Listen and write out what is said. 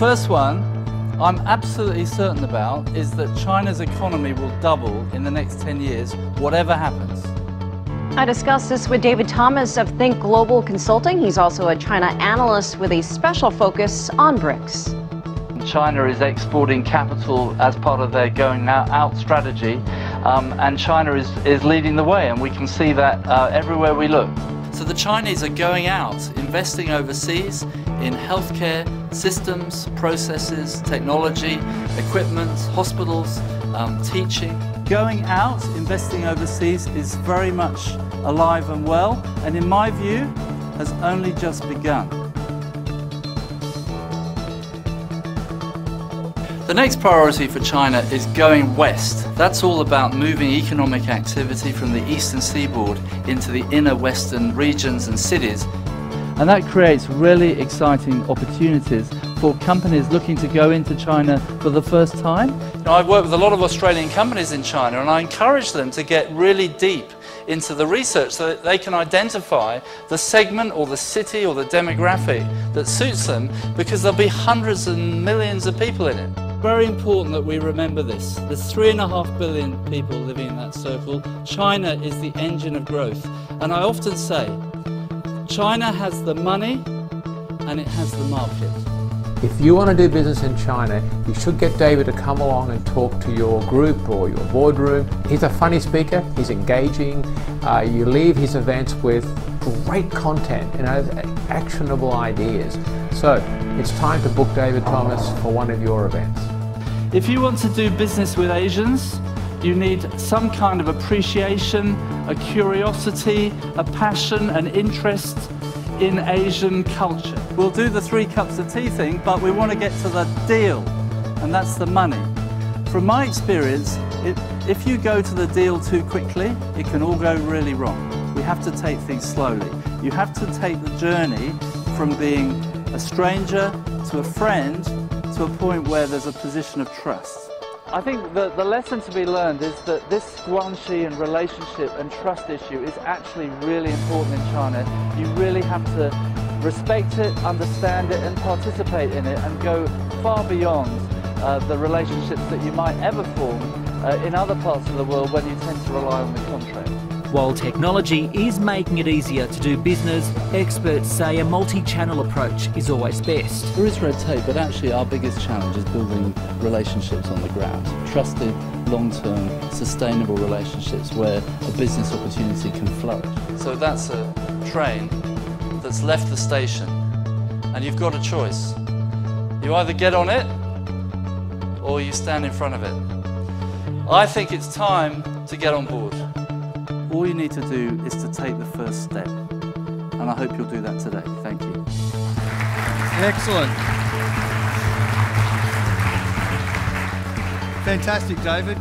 first one I'm absolutely certain about is that China's economy will double in the next 10 years, whatever happens. I discussed this with David Thomas of Think Global Consulting. He's also a China analyst with a special focus on BRICS. China is exporting capital as part of their going out strategy, and China is leading the way, and we can see that everywhere we look. So the Chinese are going out, investing overseas in healthcare, systems, processes, technology, equipment, hospitals, teaching. Going out, investing overseas is very much alive and well, and in my view, has only just begun. The next priority for China is going west. That's all about moving economic activity from the eastern seaboard into the inner western regions and cities. And that creates really exciting opportunities for companies looking to go into China for the first time. I've worked with a lot of Australian companies in China, and I encourage them to get really deep into the research so that they can identify the segment or the city or the demographic that suits them, because there'll be hundreds and millions of people in it. Very important that we remember this. There's 3.5 billion people living in that circle. China is the engine of growth. And I often say, China has the money and it has the market. If you want to do business in China, you should get David to come along and talk to your group or your boardroom. He's a funny speaker, he's engaging. You leave his events with great content, actionable ideas. So it's time to book David Thomas for one of your events. If you want to do business with Asians, you need some kind of appreciation, a curiosity, a passion, an interest in Asian culture. We'll do the 3 cups of tea thing, but we want to get to the deal, and that's the money. From my experience, if you go to the deal too quickly, it can all go really wrong. We have to take things slowly. You have to take the journey from being a stranger to a friend to a point where there's a position of trust. I think that the lesson to be learned is that this guanxi and relationship and trust issue is actually really important in China. You really have to respect it, understand it, and participate in it, and go far beyond the relationships that you might ever form in other parts of the world when you tend to rely on the contract. While technology is making it easier to do business, experts say a multi-channel approach is always best. There is red tape, but actually our biggest challenge is building relationships on the ground. Trusted, long-term, sustainable relationships where a business opportunity can flourish. So that's a train that's left the station, and you've got a choice. You either get on it, or you stand in front of it. I think it's time to get on board. All you need to do is to take the first step, and I hope you'll do that today. Thank you. Excellent. Fantastic, David.